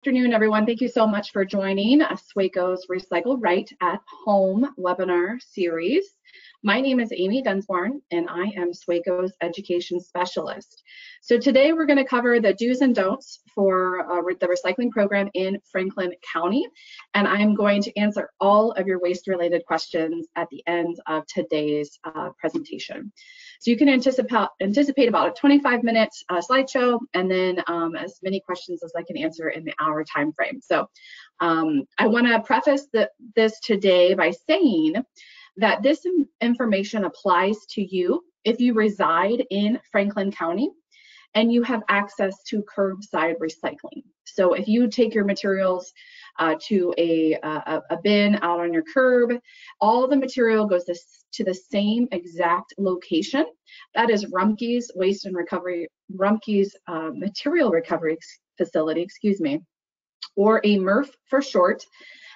Afternoon, everyone. Thank you so much for joining SWACO's Recycle Right at Home webinar series. My name is Amy Dunsborn, and I am SWACO's Education Specialist. So today we're going to cover the do's and don'ts for the recycling program in Franklin County, and I'm going to answer all of your waste-related questions at the end of today's presentation. So you can anticipate about a 25-minute slideshow, and then as many questions as I can answer in the hour time frame. So I want to preface this today by saying that this information applies to you if you reside in Franklin County and you have access to curbside recycling. So if you take your materials to a bin out on your curb, all the material goes to the same exact location. That is Rumpke's Waste and Recovery, Rumpke's Material Recovery Facility, or a MRF for short,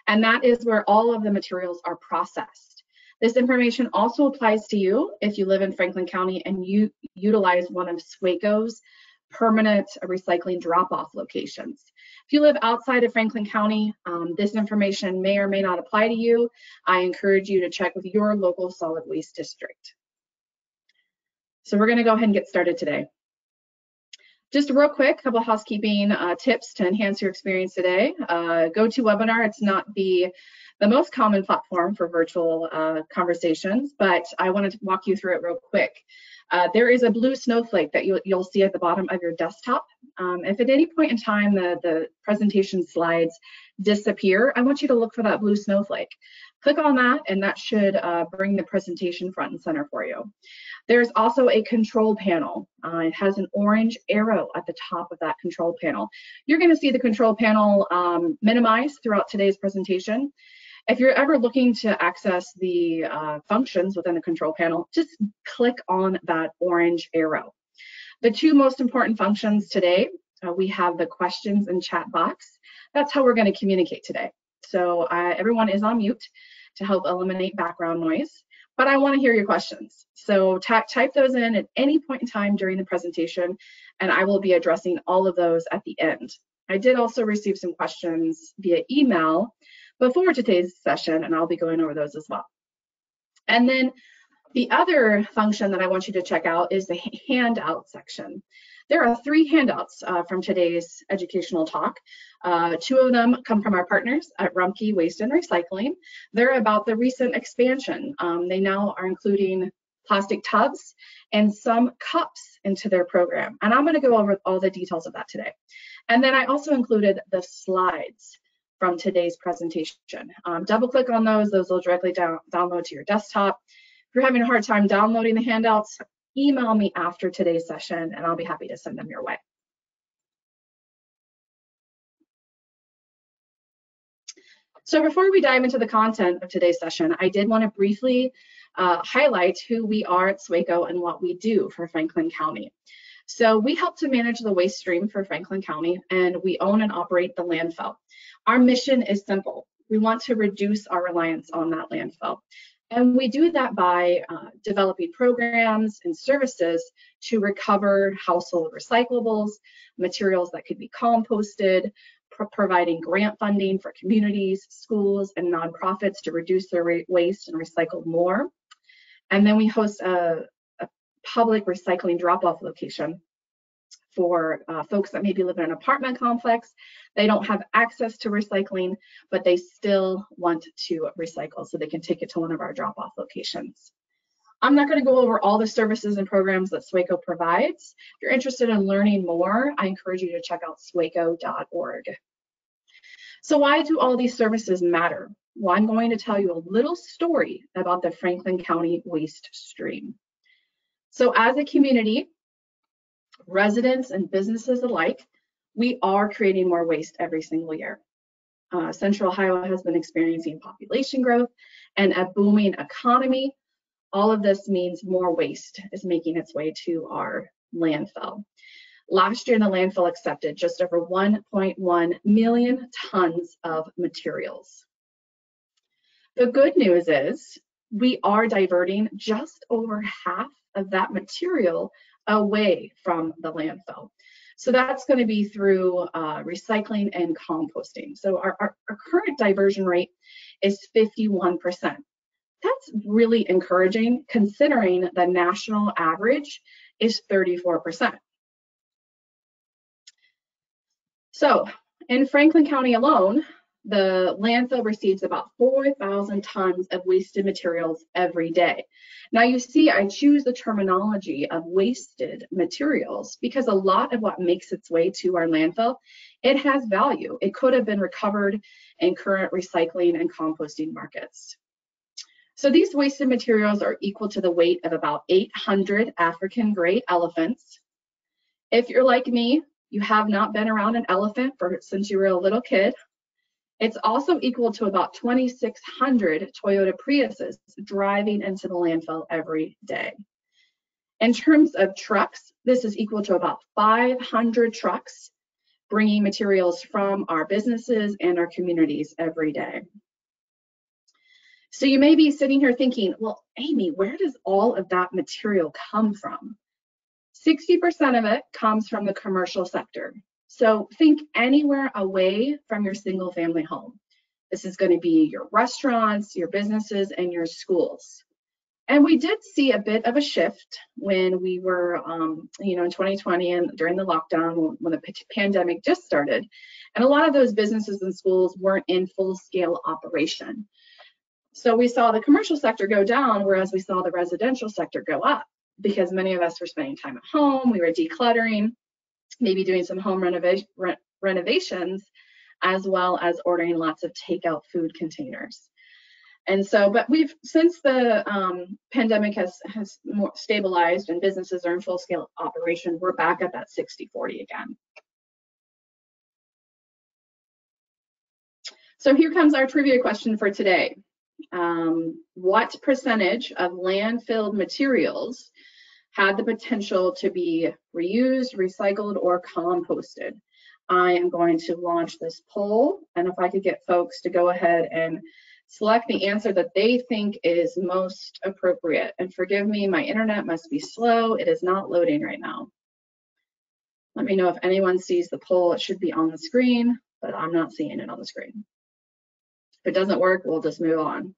and that is where all of the materials are processed. This information also applies to you if you live in Franklin County and you utilize one of SWACO's permanent recycling drop-off locations. If you live outside of Franklin County, this information may or may not apply to you. I encourage you to check with your local solid waste district. So we're going to go ahead and get started today. Just real quick, a couple of housekeeping tips to enhance your experience today. GoToWebinar, it's not the most common platform for virtual conversations, but I wanted to walk you through it real quick. There is a blue snowflake that you'll see at the bottom of your desktop. If at any point in time the presentation slides disappear, I want you to look for that blue snowflake. Click on that, and that should bring the presentation front and center for you. There's also a control panel. It has an orange arrow at the top of that control panel. You're going to see the control panel minimized throughout today's presentation. If you're ever looking to access the functions within the control panel, just click on that orange arrow. The two most important functions today, we have the questions and chat box. That's how we're going to communicate today. So everyone is on mute to help eliminate background noise, but I want to hear your questions. So type those in at any point in time during the presentation, and I will be addressing all of those at the end. I did also receive some questions via email before today's session, and I'll be going over those as well. And then the other function that I want you to check out is the handout section. There are 3 handouts from today's educational talk. 2 of them come from our partners at Rumpke Waste and Recycling. They're about the recent expansion. They now are including plastic tubs and some cups into their program. And I'm going to go over all the details of that today. And then I also included the slides from today's presentation. Double click on those will directly download to your desktop. If you're having a hard time downloading the handouts, email me after today's session and I'll be happy to send them your way. So before we dive into the content of today's session, I did want to briefly highlight who we are at SWACO and what we do for Franklin County. So we help to manage the waste stream for Franklin County, and we own and operate the landfill. Our mission is simple. We want to reduce our reliance on that landfill. And we do that by developing programs and services to recover household recyclables, materials that could be composted, providing grant funding for communities, schools, and nonprofits to reduce their waste and recycle more. And then we host a public recycling drop-off location for folks that maybe live in an apartment complex. They don't have access to recycling, but they still want to recycle, so they can take it to one of our drop-off locations. I'm not going to go over all the services and programs that SWACO provides. If you're interested in learning more, I encourage you to check out swaco.org. So why do all these services matter? Well, I'm going to tell you a little story about the Franklin County waste stream. So as a community, residents and businesses alike, we are creating more waste every single year. Central Ohio has been experiencing population growth and a booming economy. All of this means more waste is making its way to our landfill. Last year, the landfill accepted just over 1.1 million tons of materials. The good news is we are diverting just over half of that material away from the landfill. So that's going to be through recycling and composting. So our current diversion rate is 51%. That's really encouraging considering the national average is 34%. So in Franklin County alone, the landfill receives about 4,000 tons of wasted materials every day. Now you see, I choose the terminology of wasted materials because a lot of what makes its way to our landfill, it has value. It could have been recovered in current recycling and composting markets. So these wasted materials are equal to the weight of about 800 African gray elephants. If you're like me, you have not been around an elephant since you were a little kid. It's also equal to about 2,600 Toyota Priuses driving into the landfill every day. In terms of trucks, this is equal to about 500 trucks bringing materials from our businesses and our communities every day. So you may be sitting here thinking, well, Amy, where does all of that material come from? 60% of it comes from the commercial sector. So think anywhere away from your single family home. This is going to be your restaurants, your businesses, and your schools. And we did see a bit of a shift when we were, in 2020 and during the lockdown when the pandemic just started. And a lot of those businesses and schools weren't in full-scale operation. So we saw the commercial sector go down, whereas we saw the residential sector go up because many of us were spending time at home, we were decluttering, maybe doing some home renovations, as well as ordering lots of takeout food containers. And so, but since the pandemic has more stabilized and businesses are in full scale operation, we're back at that 60-40 again. So here comes our trivia question for today. What percentage of landfilled materials had the potential to be reused, recycled, or composted? I am going to launch this poll, and if I could get folks to go ahead and select the answer that they think is most appropriate. And forgive me, my internet must be slow. It is not loading right now. Let me know if anyone sees the poll. It should be on the screen, but I'm not seeing it on the screen. If it doesn't work, we'll just move on.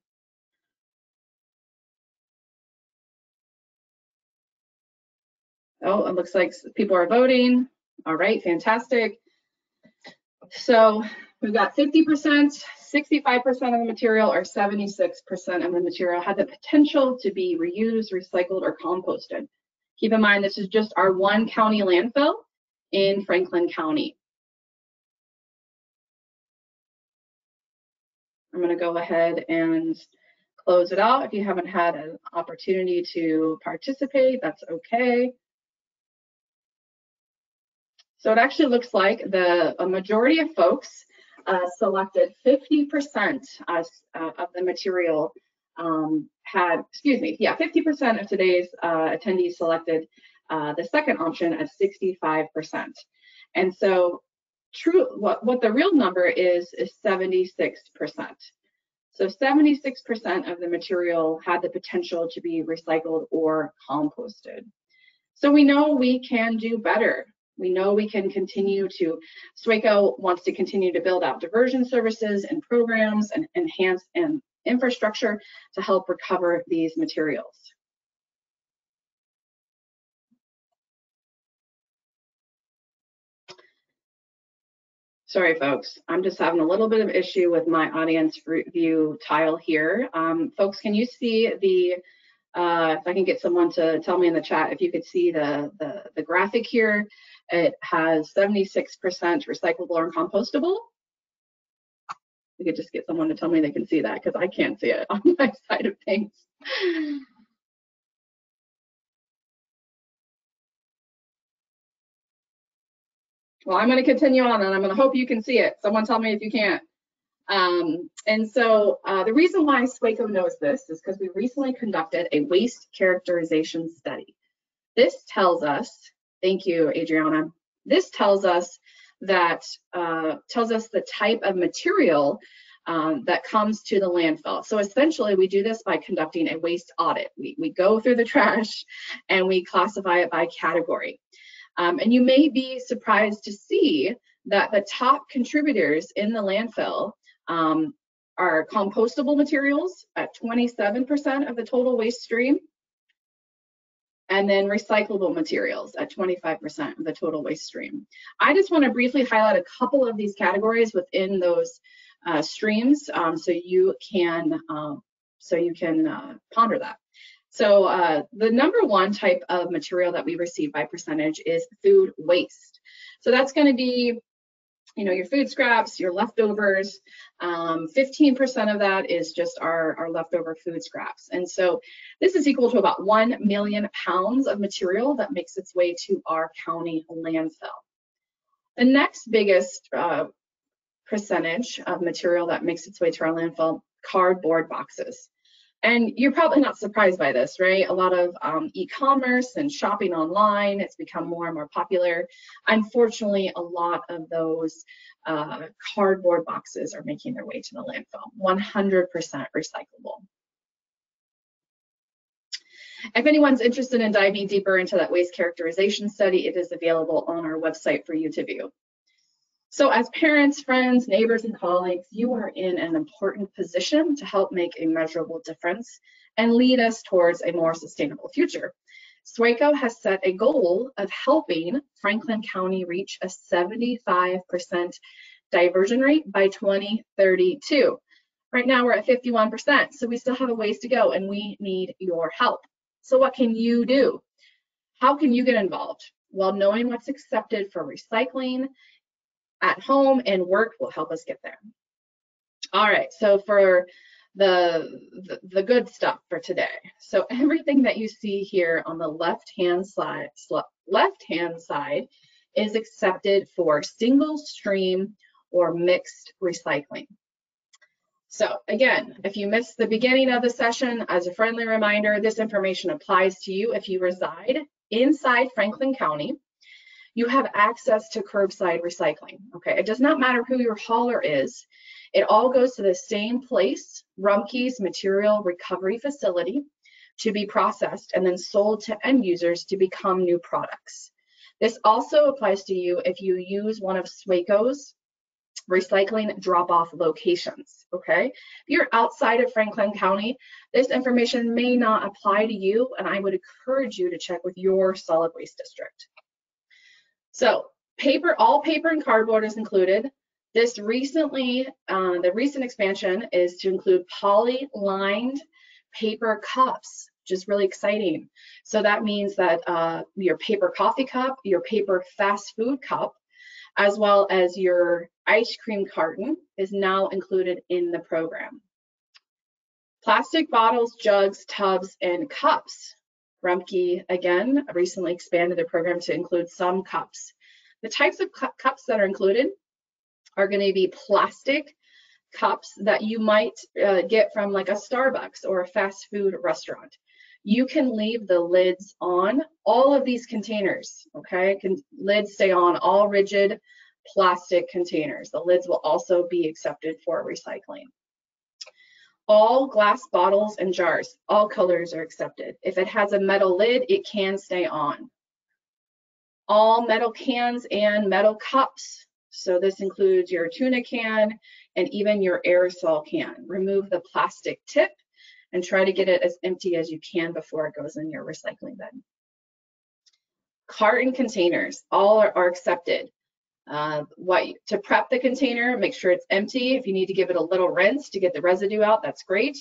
Oh, it looks like people are voting. All right, fantastic. So we've got 50%, 65% of the material, or 76% of the material had the potential to be reused, recycled, or composted. Keep in mind, this is just our one county landfill in Franklin County. I'm going to go ahead and close it out. If you haven't had an opportunity to participate, that's okay. So it actually looks like a majority of folks selected 50% of the material 50% of today's attendees selected the second option at 65%. And so what the real number is 76%. So 76% of the material had the potential to be recycled or composted. So we know we can do better. We know we can continue to, SWACO wants to continue to build out diversion services and programs and enhance infrastructure to help recover these materials. Sorry, folks, I'm just having a little bit of issue with my audience view tile here. Folks, can you see the, if I can get someone to tell me in the chat if you could see the graphic here. It has 76% recyclable or compostable. We could just get someone to tell me they can see that because I can't see it on my side of things. Well, I'm going to continue on and I'm going to hope you can see it. Someone tell me if you can't. And so the reason why SWACO knows this is because we recently conducted a waste characterization study. This tells us, thank you, Adriana. This tells us that the type of material that comes to the landfill. So essentially, we do this by conducting a waste audit. We go through the trash and we classify it by category. And you may be surprised to see that the top contributors in the landfill are compostable materials at 27% of the total waste stream, and then recyclable materials at 25% of the total waste stream. I just want to briefly highlight a couple of these categories within those streams so you can ponder that. So the number one type of material that we receive by percentage is food waste. So that's going to be, you know, your food scraps, your leftovers. 15% of that is just our leftover food scraps. And so this is equal to about 1 million pounds of material that makes its way to our county landfill. The next biggest percentage of material that makes its way to our landfill, cardboard boxes. And you're probably not surprised by this, right? A lot of e-commerce and shopping online, it's become more and more popular. Unfortunately, a lot of those cardboard boxes are making their way to the landfill, 100% recyclable. If anyone's interested in diving deeper into that waste characterization study, it is available on our website for you to view. So as parents, friends, neighbors, and colleagues, you are in an important position to help make a measurable difference and lead us towards a more sustainable future. SWACO has set a goal of helping Franklin County reach a 75% diversion rate by 2032. Right now we're at 51%, so we still have a ways to go and we need your help. So what can you do? How can you get involved? Well, knowing what's accepted for recycling at home and work will help us get there. All right, so for the good stuff for today. So everything that you see here on the left-hand side is accepted for single stream or mixed recycling. So again, if you missed the beginning of the session, as a friendly reminder, this information applies to you if you reside inside Franklin County. You have access to curbside recycling, okay? It does not matter who your hauler is. It all goes to the same place, Rumpke's Material Recovery Facility, to be processed and then sold to end users to become new products. This also applies to you if you use one of SWACO's recycling drop-off locations, okay? If you're outside of Franklin County, this information may not apply to you, and I would encourage you to check with your solid waste district. So all paper and cardboard is included. This recently, the recent expansion is to include poly-lined paper cups, which is really exciting. So that means that your paper coffee cup, your paper fast food cup, as well as your ice cream carton is now included in the program. Plastic bottles, jugs, tubs, and cups. Rumpke, again, recently expanded their program to include some cups. The types of cups that are included are going to be plastic cups that you might get from like a Starbucks or a fast food restaurant. You can leave the lids on all of these containers, okay? Lids stay on all rigid plastic containers. The lids will also be accepted for recycling. All glass bottles and jars, all colors are accepted. If it has a metal lid, it can stay on. All metal cans and metal cups. So this includes your tuna can and even your aerosol can. Remove the plastic tip and try to get it as empty as you can before it goes in your recycling bin. Carton containers, all are accepted. To prep the container, make sure it's empty. If you need to give it a little rinse to get the residue out, that's great.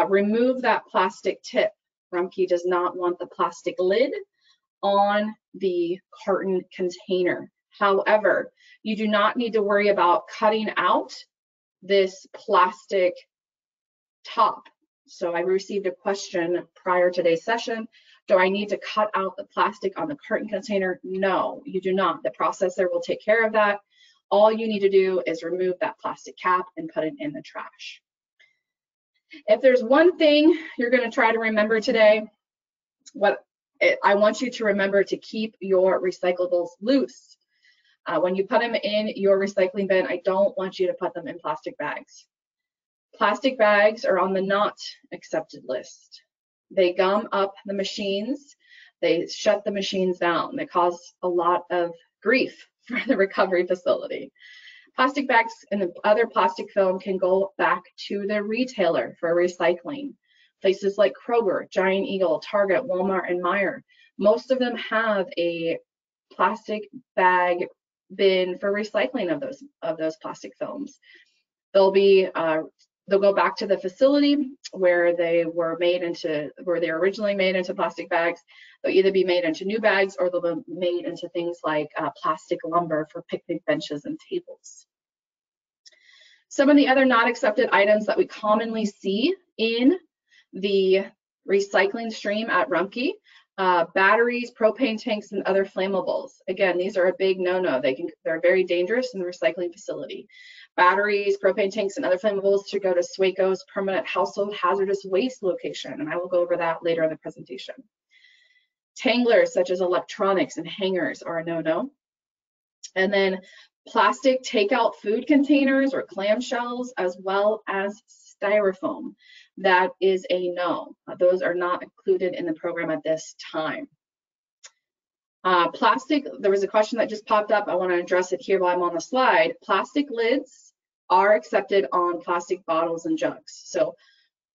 Remove that plastic tip. Rumpke does not want the plastic lid on the carton container. However, you do not need to worry about cutting out this plastic top. So I received a question prior to today's session. Do I need to cut out the plastic on the carton container? No, you do not. The processor will take care of that. All you need to do is remove that plastic cap and put it in the trash. If there's one thing you're going to try to remember today, I want you to remember to keep your recyclables loose. When you put them in your recycling bin, I don't want you to put them in plastic bags. Plastic bags are on the not accepted list. They gum up the machines. They shut the machines down. They cause a lot of grief for the recovery facility. Plastic bags and other plastic film can go back to the retailer for recycling. Places like Kroger, Giant Eagle, Target, Walmart, and Meijer, most of them have a plastic bag bin for recycling of those plastic films. They'll go back to the facility where they were originally made into plastic bags. They'll either be made into new bags or they'll be made into things like plastic lumber for picnic benches and tables. Some of the other not accepted items that we commonly see in the recycling stream at Rumpke, batteries, propane tanks, and other flammables. Again, these are a big no-no. They're very dangerous in the recycling facility. Batteries, propane tanks, and other flammables should go to SWACO's permanent household hazardous waste location, and I will go over that later in the presentation. Tanglers such as electronics and hangers are a no-no. And then plastic takeout food containers or clamshells, as well as styrofoam. That is a no. Those are not included in the program at this time. Plastic, there was a question that just popped up. I want to address it here while I'm on the slide. Plastic lids are accepted on plastic bottles and jugs. So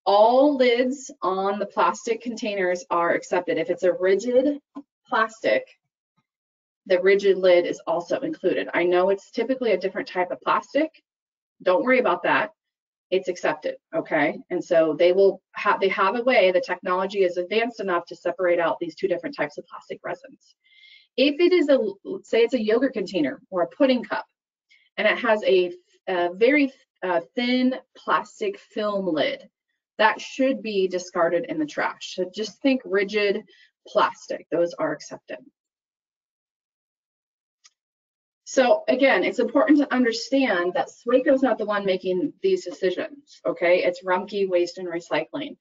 all lids on the plastic containers are accepted. If it's a rigid plastic, the rigid lid is also included. I know it's typically a different type of plastic. Don't worry about that. It's accepted, okay? And so they have a way, the technology is advanced enough to separate out these two different types of plastic resins. If it is say it's a yogurt container or a pudding cup, and it has a very thin plastic film lid, that should be discarded in the trash. So just think rigid plastic, those are accepted. So again, it's important to understand that SWACO is not the one making these decisions, okay? It's Rumpke Waste and Recycling.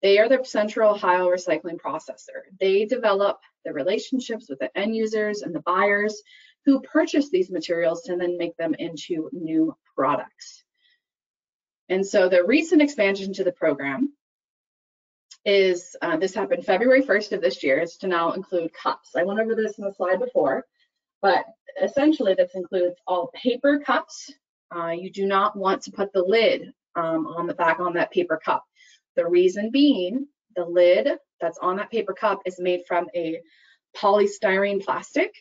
They are the Central Ohio recycling processor. They develop the relationships with the end users and the buyers who purchase these materials and then make them into new products. And so the recent expansion to the program is, this happened February 1st of this year, is to now include cups. I went over this in the slide before, but essentially this includes all paper cups. You do not want to put the lid on the back on that paper cup. The reason being, the lid that's on that paper cup is made from a polystyrene plastic,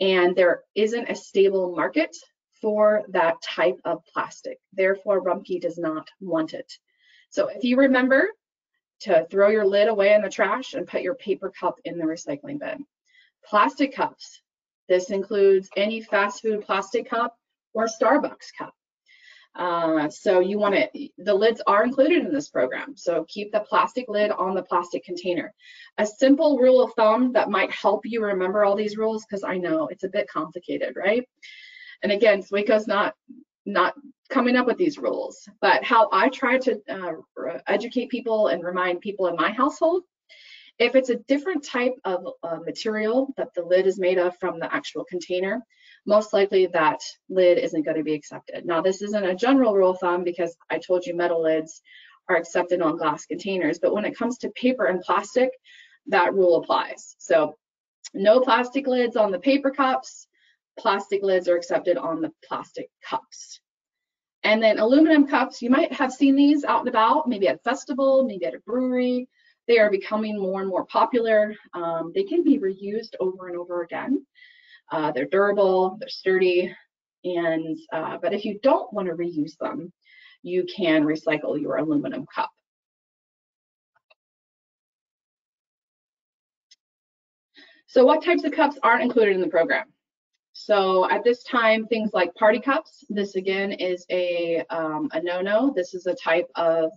and there isn't a stable market for that type of plastic. Therefore, Rumpke does not want it. So if you remember to throw your lid away in the trash and put your paper cup in the recycling bin. Plastic cups. This includes any fast food plastic cup or Starbucks cup. So you want to, the lids are included in this program. So keep the plastic lid on the plastic container. A simple rule of thumb that might help you remember all these rules, because I know it's a bit complicated, right? And again, SWACO's not coming up with these rules, but how I try to educate people and remind people in my household, if it's a different type of material that the lid is made of from the actual container, most likely that lid isn't going to be accepted. Now, this isn't a general rule of thumb because I told you metal lids are accepted on glass containers, but when it comes to paper and plastic, that rule applies. So no plastic lids on the paper cups, plastic lids are accepted on the plastic cups. And then aluminum cups, you might have seen these out and about, maybe at a festival, maybe at a brewery. They are becoming more and more popular. They can be reused over and over again. They're durable, they're sturdy, and but if you don't want to reuse them, you can recycle your aluminum cup. So what types of cups aren't included in the program? So at this time, things like party cups, this again is a no-no. This is a type of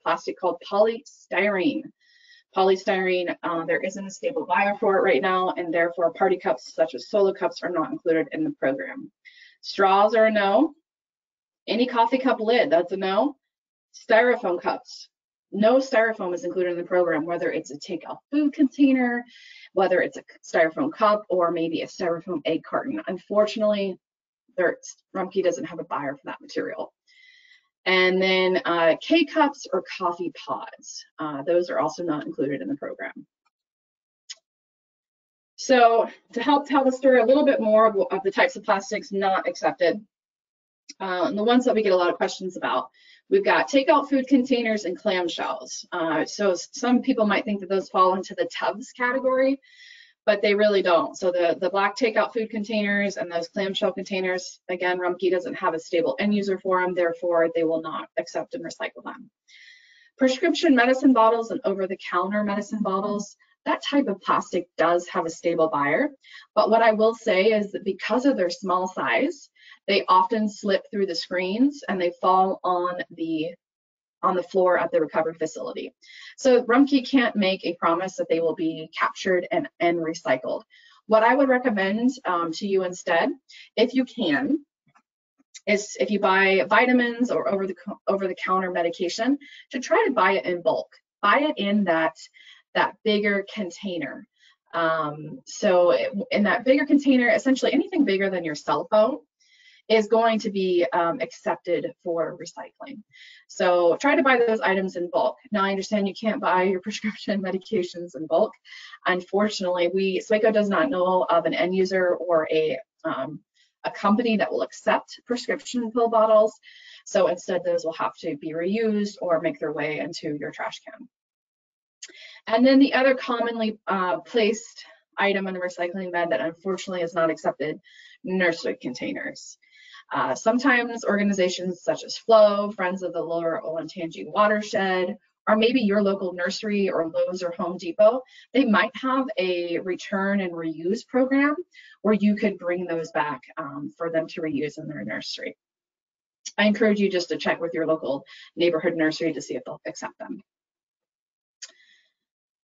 plastic called polystyrene. Polystyrene, there isn't a stable buyer for it right now, and therefore party cups such as solo cups are not included in the program. Straws are a no. Any coffee cup lid, that's a no. Styrofoam cups, no styrofoam is included in the program, whether it's a takeout food container, whether it's a styrofoam cup, or maybe a styrofoam egg carton. Unfortunately, Rumpke doesn't have a buyer for that material. And then K-cups or coffee pods. Those are also not included in the program. So to help tell the story a little bit more of the types of plastics not accepted, the ones that we get a lot of questions about, we've got takeout food containers and clamshells. So some people might think that those fall into the tubs category, but they really don't. So the black takeout food containers and those clamshell containers, again, Rumpke doesn't have a stable end user for them, therefore they will not accept and recycle them. Prescription medicine bottles and over-the-counter medicine bottles, that type of plastic does have a stable buyer. But what I will say is that because of their small size, they often slip through the screens and they fall on the floor at the recovery facility. So Rumpke can't make a promise that they will be captured and recycled. What I would recommend to you instead, if you can, is if you buy vitamins or over-the-counter medication, to try to buy it in bulk. Buy it in that bigger container. So in that bigger container, essentially anything bigger than your cell phone is going to be accepted for recycling. So try to buy those items in bulk. Now I understand you can't buy your prescription medications in bulk. Unfortunately, SWACO does not know of an end user or a company that will accept prescription pill bottles. So instead those will have to be reused or make their way into your trash can. And then the other commonly placed item in the recycling bin that unfortunately is not accepted, nursery containers. Sometimes organizations such as Flow, Friends of the Lower Olentangy Watershed, or maybe your local nursery or Lowe's or Home Depot, they might have a return and reuse program where you could bring those back for them to reuse in their nursery. I encourage you just to check with your local neighborhood nursery to see if they'll accept them.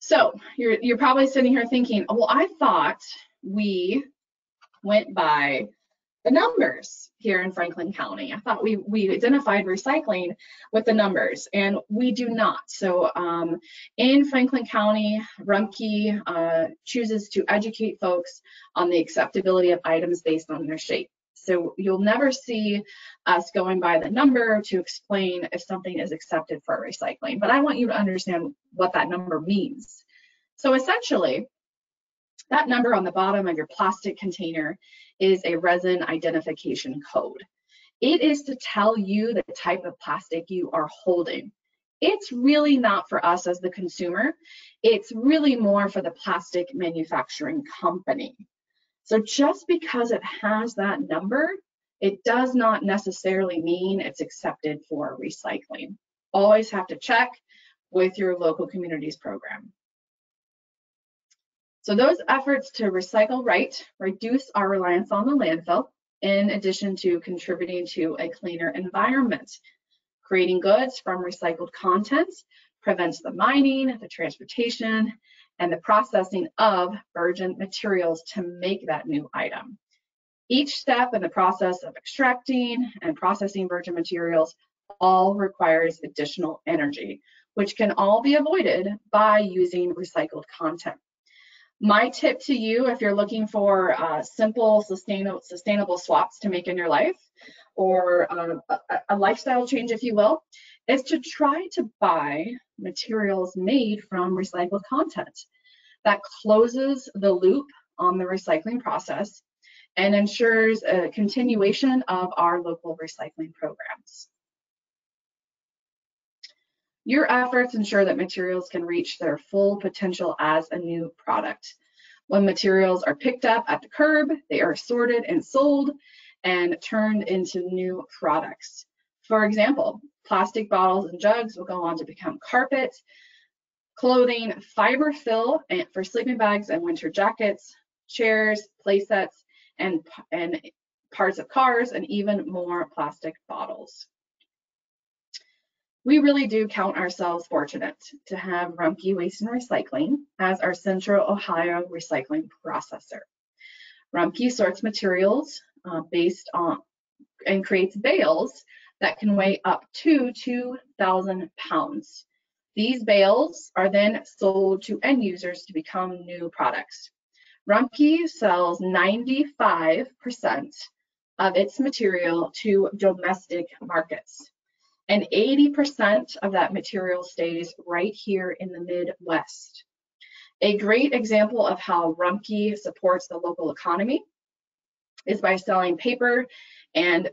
So you're probably sitting here thinking, well, I thought we went by the numbers here in Franklin County. I thought we identified recycling with the numbers, and we do not. So in Franklin County, Rumpke chooses to educate folks on the acceptability of items based on their shape. So you'll never see us going by the number to explain if something is accepted for recycling, but I want you to understand what that number means. So essentially, that number on the bottom of your plastic container is a resin identification code. It is to tell you the type of plastic you are holding. It's really not for us as the consumer. It's really more for the plastic manufacturing company. So just because it has that number, it does not necessarily mean it's accepted for recycling. Always have to check with your local communities program. So those efforts to recycle right reduce our reliance on the landfill, in addition to contributing to a cleaner environment. Creating goods from recycled content prevents the mining, the transportation, and the processing of virgin materials to make that new item. Each step in the process of extracting and processing virgin materials all requires additional energy, which can all be avoided by using recycled content. My tip to you, if you're looking for simple, sustainable swaps to make in your life, or a lifestyle change, if you will, is to try to buy materials made from recycled content. That closes the loop on the recycling process and ensures a continuation of our local recycling programs. Your efforts ensure that materials can reach their full potential as a new product. When materials are picked up at the curb, they are sorted and sold and turned into new products. For example, plastic bottles and jugs will go on to become carpet, clothing, fiber fill for sleeping bags and winter jackets, chairs, play sets, and parts of cars, and even more plastic bottles. We really do count ourselves fortunate to have Rumpke Waste and Recycling as our Central Ohio recycling processor. Rumpke sorts materials based on and creates bales that can weigh up to 2,000 pounds. These bales are then sold to end users to become new products. Rumpke sells 95% of its material to domestic markets, and 80% of that material stays right here in the Midwest. A great example of how Rumpke supports the local economy is by selling paper and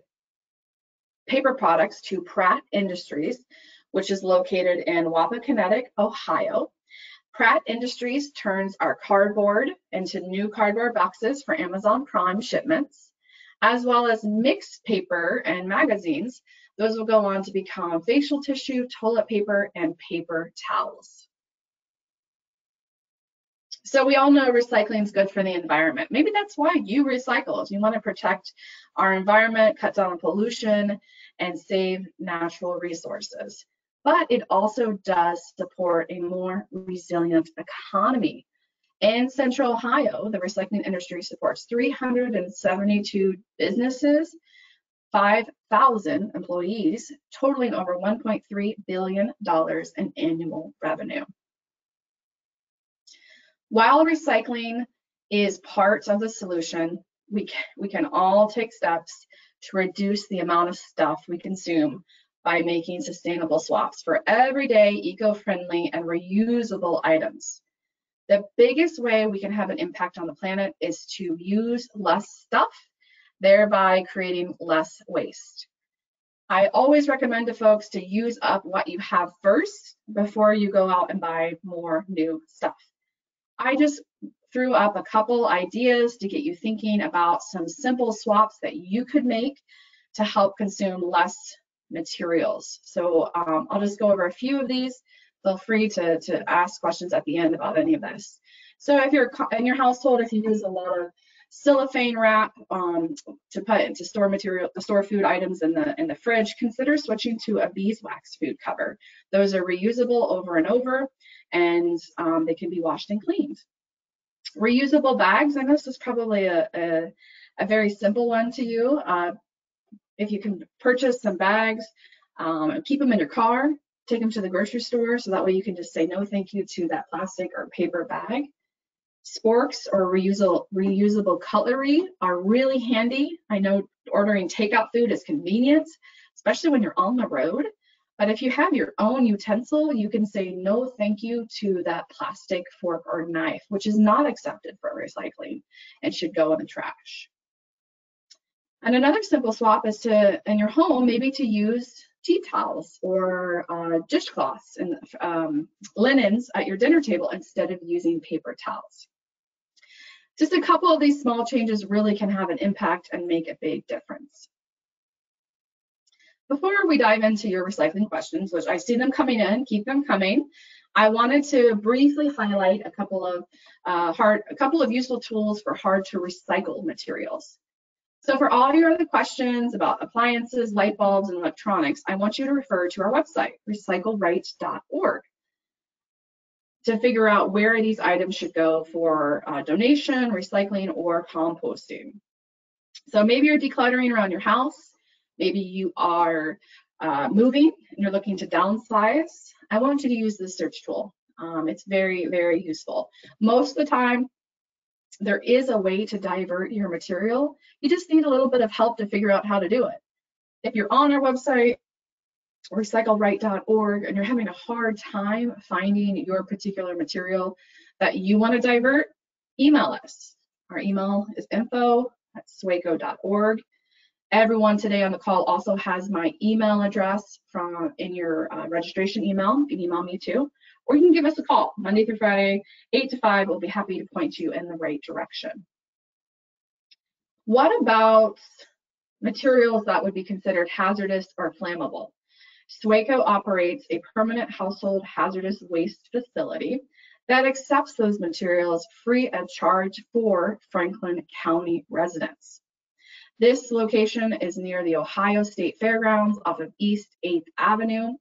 paper products to Pratt Industries, which is located in Wapakoneta, Ohio. Pratt Industries turns our cardboard into new cardboard boxes for Amazon Prime shipments, as well as mixed paper and magazines. Those will go on to become facial tissue, toilet paper, and paper towels. So we all know recycling is good for the environment. Maybe that's why you recycle. You want to protect our environment, cut down on pollution, and save natural resources. But it also does support a more resilient economy. In Central Ohio, the recycling industry supports 372 businesses, 5,000 employees, totaling over $1.3 billion in annual revenue. While recycling is part of the solution, we can all take steps to reduce the amount of stuff we consume by making sustainable swaps for everyday, eco-friendly, and reusable items. The biggest way we can have an impact on the planet is to use less stuff, thereby creating less waste. I always recommend to folks to use up what you have first before you go out and buy more new stuff. I just threw up a couple ideas to get you thinking about some simple swaps that you could make to help consume less materials. So I'll just go over a few of these. Feel free to ask questions at the end about any of this. So if you're in your household, if you use a lot of cellophane wrap to put into store food items in the fridge, consider switching to a beeswax food cover. Those are reusable over and over, and they can be washed and cleaned. Reusable bags, I know this is probably a very simple one to you. If you can purchase some bags and keep them in your car, take them to the grocery store, so that way you can just say no thank you to that plastic or paper bag. Sporks or reusable cutlery are really handy. I know ordering takeout food is convenient, especially when you're on the road. But if you have your own utensil, you can say no thank you to that plastic fork or knife, which is not accepted for recycling and should go in the trash. And another simple swap is to, in your home, maybe to use tea towels or dishcloths and linens at your dinner table instead of using paper towels. Just a couple of these small changes really can have an impact and make a big difference. Before we dive into your recycling questions, which I see them coming in, keep them coming, I wanted to briefly highlight a couple of useful tools for hard to recycle materials. So for all your other questions about appliances, light bulbs, and electronics, I want you to refer to our website, recycleright.org, to figure out where these items should go for donation, recycling, or composting. So maybe you're decluttering around your house. Maybe you are moving and you're looking to downsize. I want you to use this search tool. It's very, very useful. Most of the time, there is a way to divert your material. You just need a little bit of help to figure out how to do it. If you're on our website, recycleright.org, and you're having a hard time finding your particular material that you want to divert, email us. Our email is info@swaco.org. Everyone today on the call also has my email address in your registration email. You can email me too, or you can give us a call Monday through Friday, 8 to 5. We'll be happy to point you in the right direction. What about materials that would be considered hazardous or flammable? SWACO operates a permanent household hazardous waste facility that accepts those materials free of charge for Franklin County residents. This location is near the Ohio State Fairgrounds off of East 8th Avenue.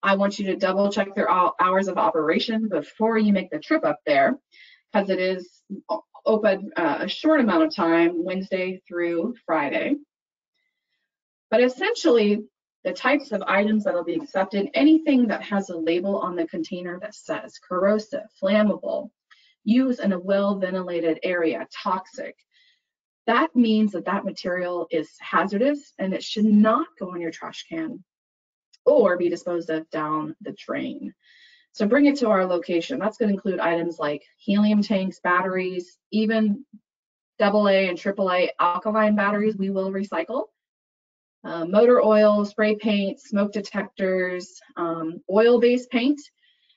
I want you to double check their hours of operation before you make the trip up there, because it is open a short amount of time, Wednesday through Friday. But essentially, the types of items that will be accepted, anything that has a label on the container that says corrosive, flammable, use in a well-ventilated area, toxic, that means that that material is hazardous and it should not go in your trash can or be disposed of down the drain. So bring it to our location. That's going to include items like helium tanks, batteries, even AA and AAA alkaline batteries we will recycle. Motor oil, spray paint, smoke detectors, oil-based paint.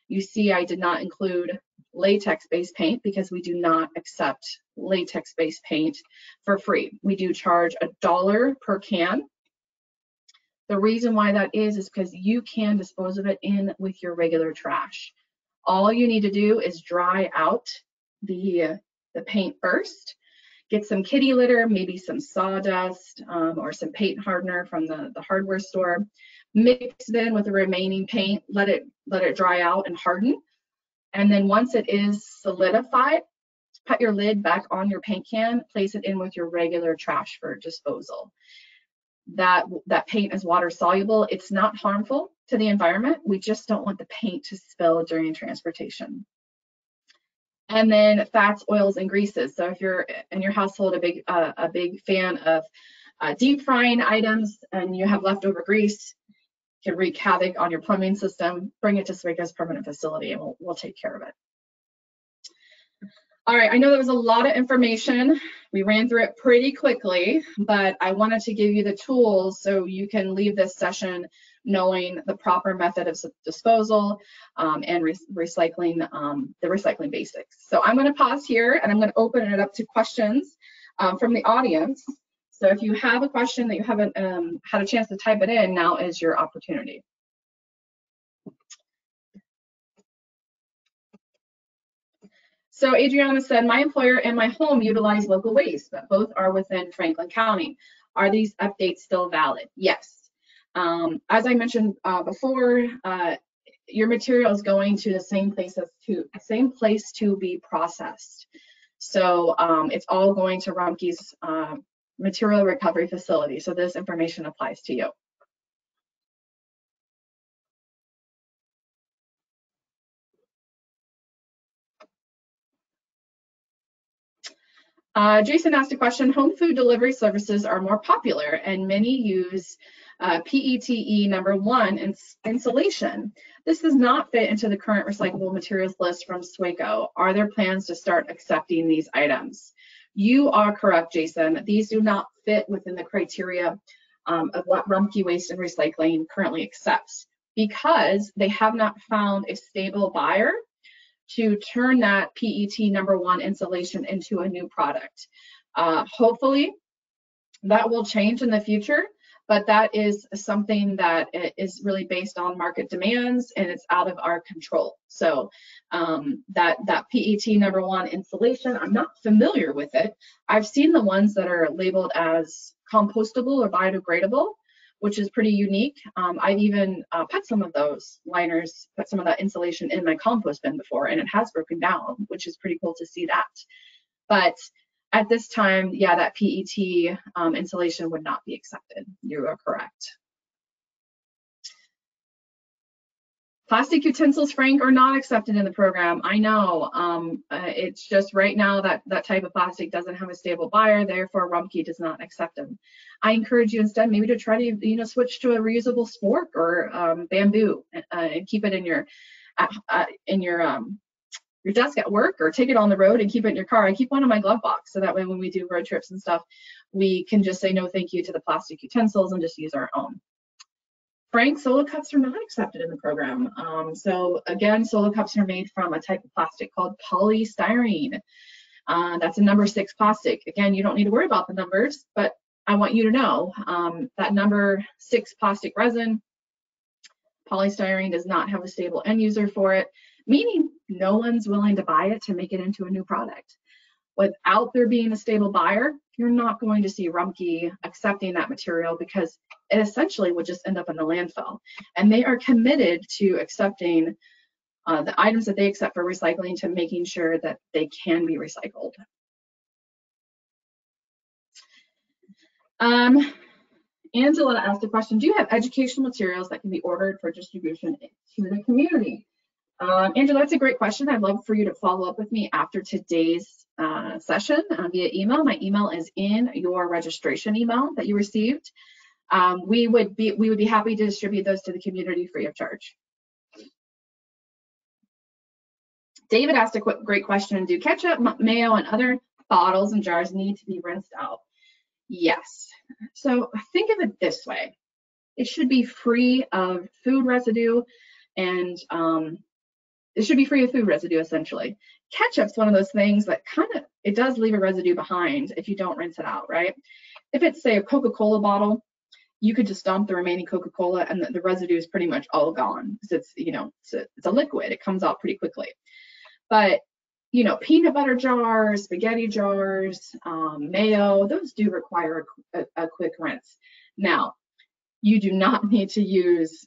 You see I did not include latex-based paint because we do not accept latex-based paint for free. We do charge $1 per can. The reason why that is because you can dispose of it in with your regular trash. All you need to do is dry out the paint first. Get some kitty litter, maybe some sawdust or some paint hardener from the hardware store. Mix it in with the remaining paint, let it dry out and harden. And then once it is solidified, put your lid back on your paint can, place it in with your regular trash for disposal. That paint is water soluble. It's not harmful to the environment. We just don't want the paint to spill during transportation. And then fats, oils, and greases. So if you're in your household a big fan of deep frying items and you have leftover grease, can wreak havoc on your plumbing system, bring it to Sweco's permanent facility and we'll take care of it. All right, I know that was a lot of information. We ran through it pretty quickly, but I wanted to give you the tools so you can leave this session knowing the proper method of disposal and recycling, the recycling basics. So I'm going to pause here and I'm going to open it up to questions from the audience. So if you have a question that you haven't had a chance to type it in, now is your opportunity. So Adriana said, my employer and my home utilize local waste, but both are within Franklin County. Are these updates still valid? Yes. As I mentioned before, your material is going to the same place to be processed. So it's all going to Rumpke's material recovery facility. So this information applies to you. Jason asked a question, home food delivery services are more popular and many use PETE #1 insulation. This does not fit into the current recyclable materials list from Sweco. Are there plans to start accepting these items? You are correct, Jason. These do not fit within the criteria of what Rumpke Waste and Recycling currently accepts because they have not found a stable buyer to turn that PET #1 insulation into a new product. Hopefully that will change in the future, but that is something that is really based on market demands and it's out of our control. So that PET #1 insulation, I'm not familiar with it. I've seen the ones that are labeled as compostable or biodegradable, which is pretty unique. I've even put some of those liners, put some of that insulation in my compost bin before, and it has broken down, which is pretty cool to see that. But at this time, yeah, that PET insulation would not be accepted. You are correct. Plastic utensils, Frank, are not accepted in the program. I know. It's just right now that type of plastic doesn't have a stable buyer, therefore Rumpke does not accept them. I encourage you instead maybe to try to switch to a reusable spork or bamboo and keep it in your desk at work, or take it on the road and keep it in your car. I keep one in my glove box so that way when we do road trips and stuff, we can just say no thank you to the plastic utensils and just use our own. Frank, solo cups are not accepted in the program. So again, solo cups are made from a type of plastic called polystyrene. That's a #6 plastic. Again, you don't need to worry about the numbers, but I want you to know that #6 plastic resin, polystyrene, does not have a stable end user for it, meaning no one's willing to buy it to make it into a new product. Without there being a stable buyer, you're not going to see Rumpke accepting that material because it essentially would just end up in the landfill. And they are committed to accepting the items that they accept for recycling to making sure that they can be recycled. Angela asked a question, do you have educational materials that can be ordered for distribution to the community? Angela, that's a great question. I'd love for you to follow up with me after today's session via email. My email is in your registration email that you received. We would be happy to distribute those to the community free of charge. David asked a great question. Do ketchup, mayo, and other bottles and jars need to be rinsed out? Yes. So think of it this way. It should be free of food residue, and it should be free of food residue, essentially. Ketchup's one of those things that it does leave a residue behind if you don't rinse it out, right? If it's, say, a Coca-Cola bottle, you could just dump the remaining Coca-Cola and the residue is pretty much all gone, because it's a liquid. It comes out pretty quickly. But peanut butter jars, spaghetti jars, mayo, those do require a quick rinse. Now, you do not need to use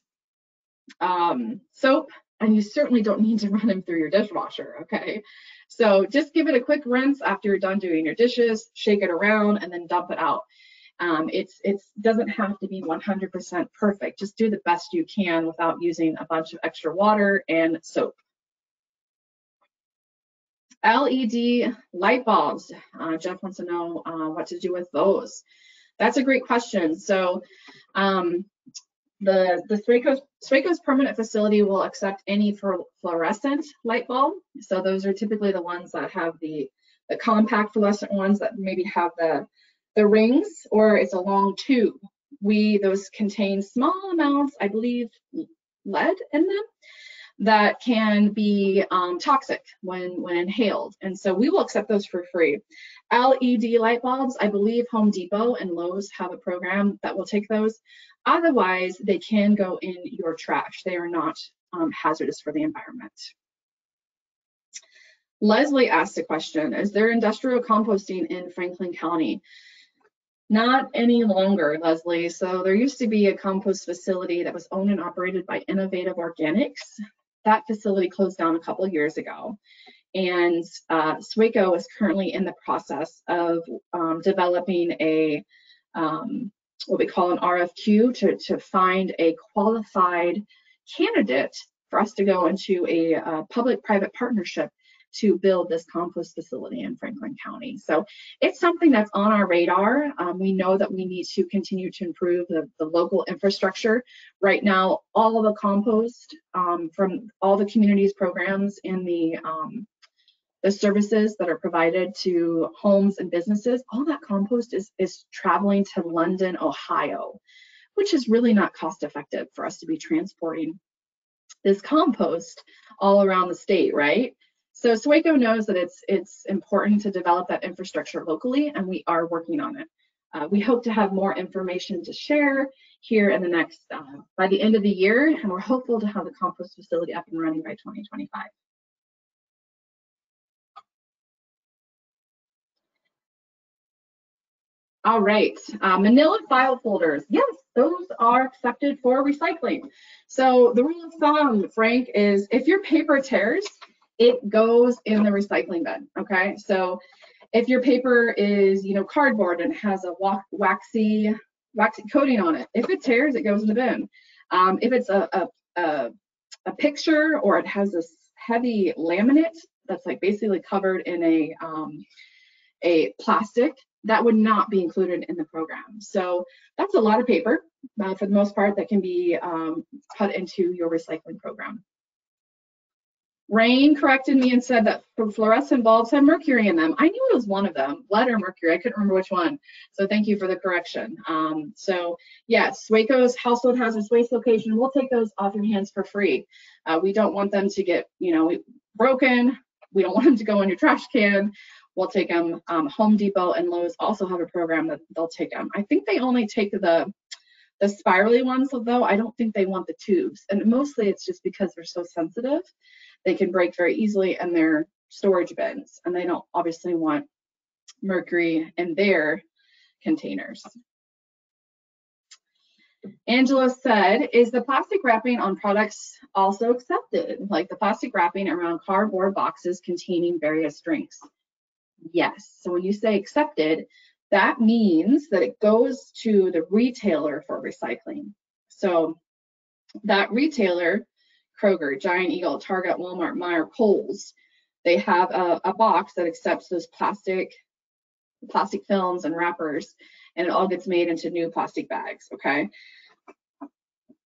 soap, and you certainly don't need to run them through your dishwasher, okay? So just give it a quick rinse after you're done doing your dishes, shake it around, and then dump it out. It doesn't have to be 100% perfect. Just do the best you can without using a bunch of extra water and soap. LED light bulbs. Jeff wants to know what to do with those. That's a great question. So the Swaco's permanent facility will accept any fluorescent light bulb. So those are typically the ones that have the compact fluorescent ones that maybe have the rings, or it's a long tube. Those contain small amounts, I believe, lead in them that can be toxic when inhaled. And so we will accept those for free. LED light bulbs, I believe Home Depot and Lowe's have a program that will take those. Otherwise, they can go in your trash. They are not hazardous for the environment. Leslie asked a question, is there industrial composting in Franklin County? Not any longer, Leslie. So there used to be a compost facility that was owned and operated by Innovative Organics. That facility closed down a couple years ago. And Swaco is currently in the process of developing a what we call an RFQ to find a qualified candidate for us to go into a public-private partnership to build this compost facility in Franklin County. So it's something that's on our radar. We know that we need to continue to improve the local infrastructure. Right now, all of the compost from all the communities programs and the services that are provided to homes and businesses, all that compost is traveling to London, Ohio, which is really not cost effective for us to be transporting this compost all around the state, right? So Swaco knows that it's important to develop that infrastructure locally, and we are working on it. We hope to have more information to share here in the next, by the end of the year, and we're hopeful to have the compost facility up and running by 2025. All right, manila file folders. Yes, those are accepted for recycling. So the rule of thumb, Frank, is if your paper tears, it goes in the recycling bin, okay? So if your paper is, cardboard and has a waxy coating on it, if it tears, it goes in the bin. If it's a picture, or it has this heavy laminate that's like basically covered in a plastic, that would not be included in the program. So that's a lot of paper, for the most part, that can be put into your recycling program. Rain corrected me and said that fluorescent bulbs have mercury in them. I knew it was one of them, lead or mercury. I couldn't remember which one. So thank you for the correction. So yes, Swaco's household hazardous waste location, we'll take those off your hands for free. We don't want them to get, broken. We don't want them to go in your trash can. We'll take them. Home Depot and Lowe's also have a program that they'll take them. I think they only take the spirally ones, though. I don't think they want the tubes. And mostly it's just because they're so sensitive. They can break very easily in their storage bins, and they don't obviously want mercury in their containers. Angela said, is the plastic wrapping on products also accepted? Like the plastic wrapping around cardboard boxes containing various drinks? Yes. So when you say accepted, that means that it goes to the retailer for recycling. So that retailer, Kroger, Giant Eagle, Target, Walmart, Meijer, Kohl's, they have a box that accepts those plastic films and wrappers, and it all gets made into new plastic bags, okay?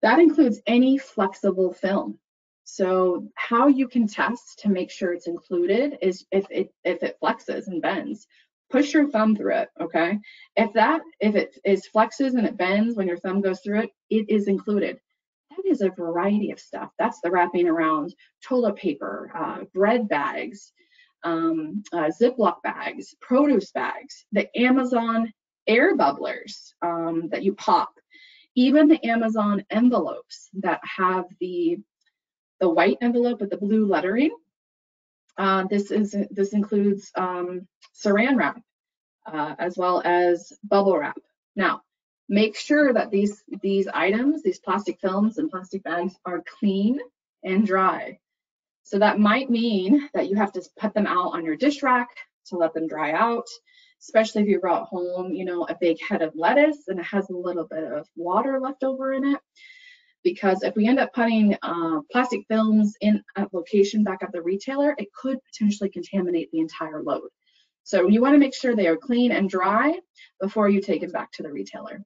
That includes any flexible film. So how you can test to make sure it's included is if it flexes and bends, push your thumb through it, okay? If it is flexes and it bends when your thumb goes through it, it is included. That is a variety of stuff. That's the wrapping around toilet paper, bread bags, Ziploc bags, produce bags, the Amazon air bubblers that you pop, even the Amazon envelopes that have the white envelope with the blue lettering. This includes saran wrap as well as bubble wrap. Now, make sure that these items, these plastic films and plastic bags, are clean and dry. So that might mean that you have to put them out on your dish rack to let them dry out, especially if you brought home, you know, a big head of lettuce and it has a little bit of water left over in it. Because if we end up putting plastic films in a location back at the retailer, it could potentially contaminate the entire load. So you want to make sure they are clean and dry before you take them back to the retailer.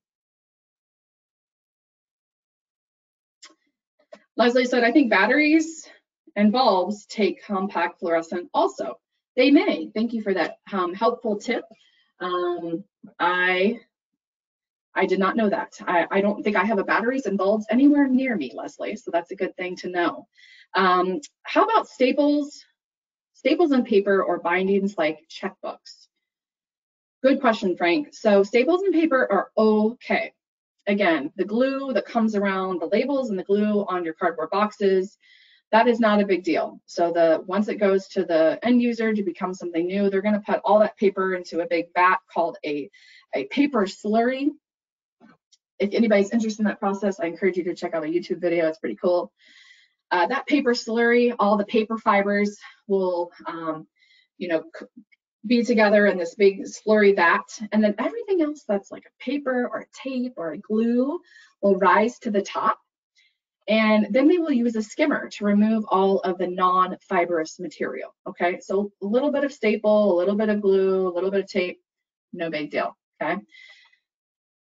Leslie said, I think batteries and bulbs take compact fluorescent also. They may. Thank you for that helpful tip. I did not know that. I don't think I have a batteries and bulbs anywhere near me, Leslie, so that's a good thing to know. How about staples and paper or bindings like checkbooks? Good question, Frank. So staples and paper are okay. Again, the glue that comes around the labels and the glue on your cardboard boxes, that is not a big deal. So once it goes to the end user to become something new, they're going to put all that paper into a big vat called a paper slurry. If anybody's interested in that process, I encourage you to check out a YouTube video. It's pretty cool. That paper slurry, all the paper fibers will, you know, be together in this big slurry vat, and then everything else that's like a paper or a tape or a glue will rise to the top. And then they will use a skimmer to remove all of the non-fibrous material, okay? So a little bit of staple, a little bit of glue, a little bit of tape, no big deal, okay?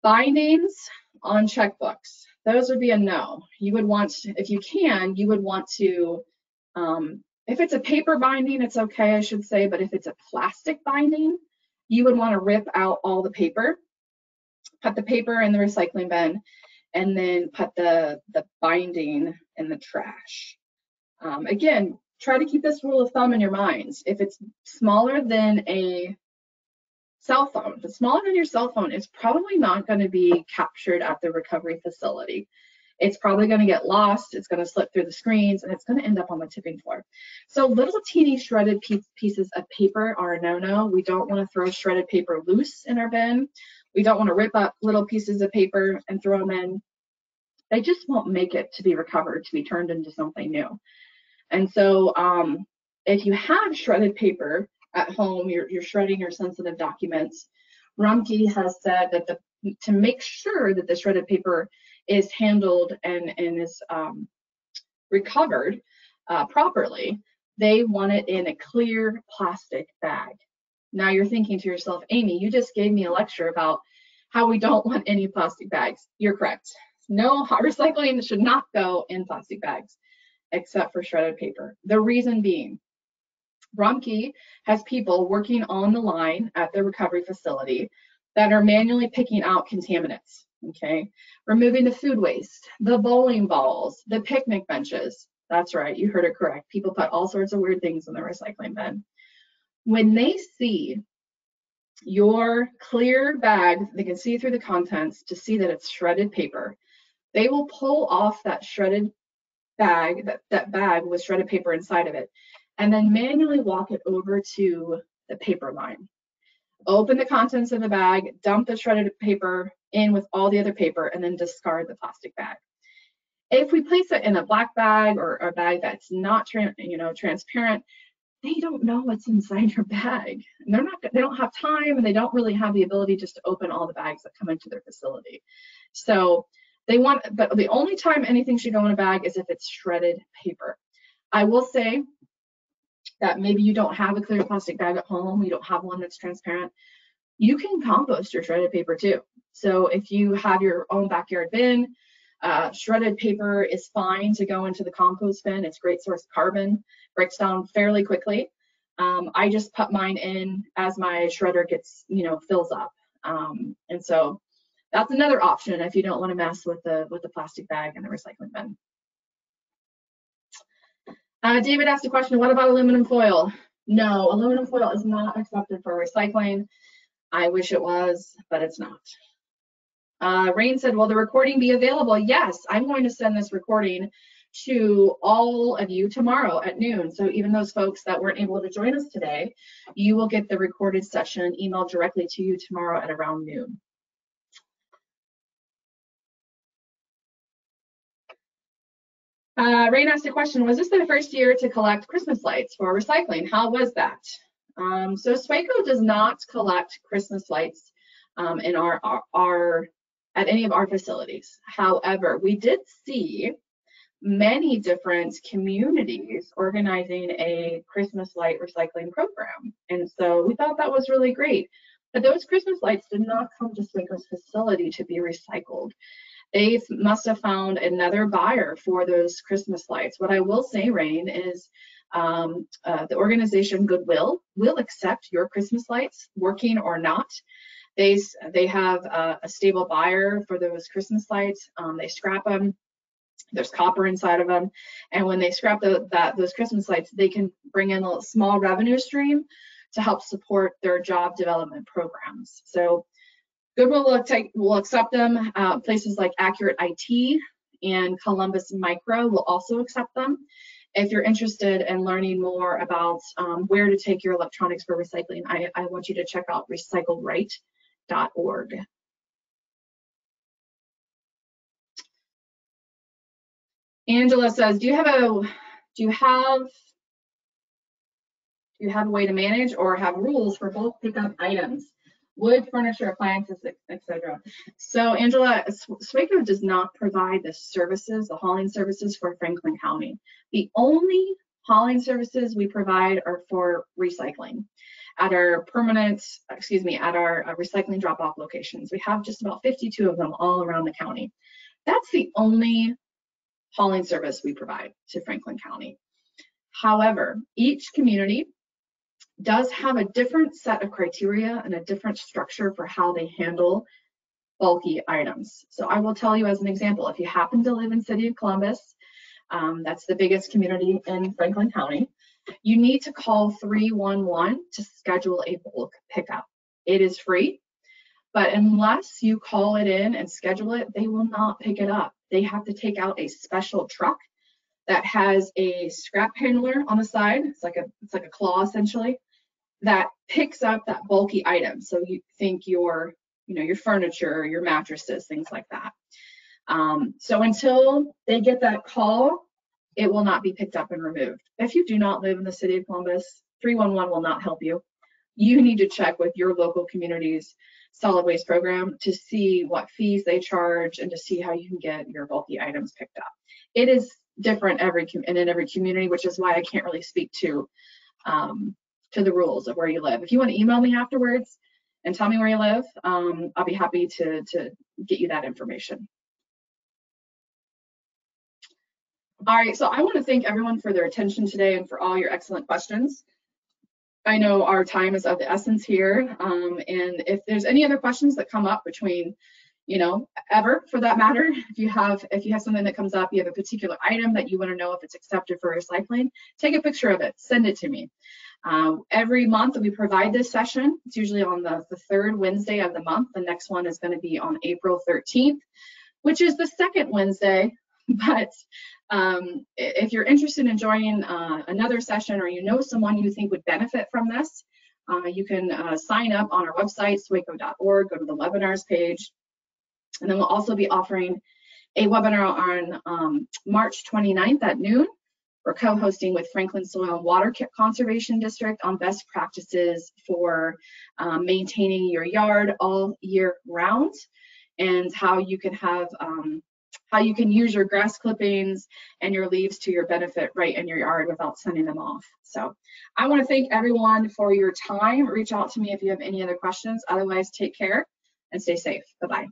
Bindings on checkbooks, those would be a no. You would want, if you can, you would want to, if it's a paper binding, it's okay, I should say, but if it's a plastic binding, you would want to rip out all the paper, put the paper in the recycling bin, and then put the binding in the trash. Again, try to keep this rule of thumb in your minds. If it's smaller than a cell phone, if it's smaller than your cell phone, it's probably not going to be captured at the recovery facility. It's probably going to get lost, it's going to slip through the screens, and it's going to end up on the tipping floor. So little teeny shredded pieces of paper are a no-no. We don't want to throw shredded paper loose in our bin. We don't want to rip up little pieces of paper and throw them in. They just won't make it to be recovered, to be turned into something new. And so if you have shredded paper at home, you're shredding your sensitive documents, Rumpke has said that to make sure that the shredded paper is handled and is recovered properly, they want it in a clear plastic bag. Now you're thinking to yourself, Amy, you just gave me a lecture about how we don't want any plastic bags. You're correct. No, recycling should not go in plastic bags except for shredded paper. The reason being, Rumpke has people working on the line at the recovery facility that are manually picking out contaminants, okay? Removing the food waste, the bowling balls, the picnic benches. That's right, you heard it correct. People put all sorts of weird things in the recycling bin. When they see your clear bag, they can see through the contents to see that it's shredded paper. They will pull off that shredded bag, that bag with shredded paper inside of it, and then manually walk it over to the paper line. Open the contents of the bag, dump the shredded paper in with all the other paper, and then discard the plastic bag. If we place it in a black bag or a bag that's not transparent, they don't know what's inside your bag. And they don't have time, and they don't really have the ability just to open all the bags that come into their facility. So but the only time anything should go in a bag is if it's shredded paper. I will say that maybe you don't have a clear plastic bag at home, you don't have one that's transparent. You can compost your shredded paper too. So if you have your own backyard bin, Shredded paper is fine to go into the compost bin. It's a great source of carbon, breaks down fairly quickly. I just put mine in as my shredder gets, fills up. And so that's another option if you don't want to mess with the plastic bag and the recycling bin. David asked a question, what about aluminum foil? No, aluminum foil is not accepted for recycling. I wish it was, but it's not. Rain said, will the recording be available? Yes, I'm going to send this recording to all of you tomorrow at noon. So even those folks that weren't able to join us today, you will get the recorded session emailed directly to you tomorrow at around noon. Rain asked a question, was this the first year to collect Christmas lights for recycling? How was that? So SWACO does not collect Christmas lights in at any of our facilities. However, we did see many different communities organizing a Christmas light recycling program. And so we thought that was really great. But those Christmas lights did not come to SWACO's facility to be recycled. They must have found another buyer for those Christmas lights. What I will say, Rain, is the organization Goodwill will accept your Christmas lights, working or not. They have a stable buyer for those Christmas lights. They scrap them. There's copper inside of them. And when they scrap those Christmas lights, they can bring in a small revenue stream to help support their job development programs. So Goodwill will accept them. Places like Accurate IT and Columbus Micro will also accept them. If you're interested in learning more about where to take your electronics for recycling, I want you to check out recycleright.org. Angela says, do you have a way to manage or have rules for bulk pickup items? Wood, furniture, appliances, etc. So Angela, SWACO does not provide the services, the hauling services for Franklin County. The only hauling services we provide are for recycling at our recycling drop-off locations. We have just about 52 of them all around the county. That's the only hauling service we provide to Franklin County. However, each community does have a different set of criteria and a different structure for how they handle bulky items. So I will tell you as an example, if you happen to live in City of Columbus, that's the biggest community in Franklin County, you need to call 311 to schedule a bulk pickup. It is free, but unless you call it in and schedule it, they will not pick it up. They have to take out a special truck that has a scrap handler on the side. It's like a claw essentially, that picks up that bulky item. So you think your furniture, your mattresses, things like that. So until they get that call, it will not be picked up and removed. If you do not live in the City of Columbus, 311 will not help you. You need to check with your local community's solid waste program to see what fees they charge and to see how you can get your bulky items picked up. It is different in every community, which is why I can't really speak to the rules of where you live. If you want to email me afterwards and tell me where you live, I'll be happy to get you that information. All right, so I want to thank everyone for their attention today and for all your excellent questions. I know our time is of the essence here, and if there's any other questions that come up between, ever for that matter, if you have something that comes up, you have a particular item that you want to know if it's accepted for recycling, take a picture of it, send it to me. Every month we provide this session. It's usually on the third Wednesday of the month. The next one is going to be on April 13th, which is the second Wednesday. But if you're interested in joining another session, or you know someone you think would benefit from this, you can sign up on our website, swaco.org, go to the webinars page. And then we'll also be offering a webinar on March 29th at noon. We're co-hosting with Franklin Soil and Water Conservation District on best practices for maintaining your yard all year round, and how you can have how you can use your grass clippings and your leaves to your benefit right in your yard without sending them off. So I want to thank everyone for your time. Reach out to me if you have any other questions. Otherwise, take care and stay safe. Bye-bye.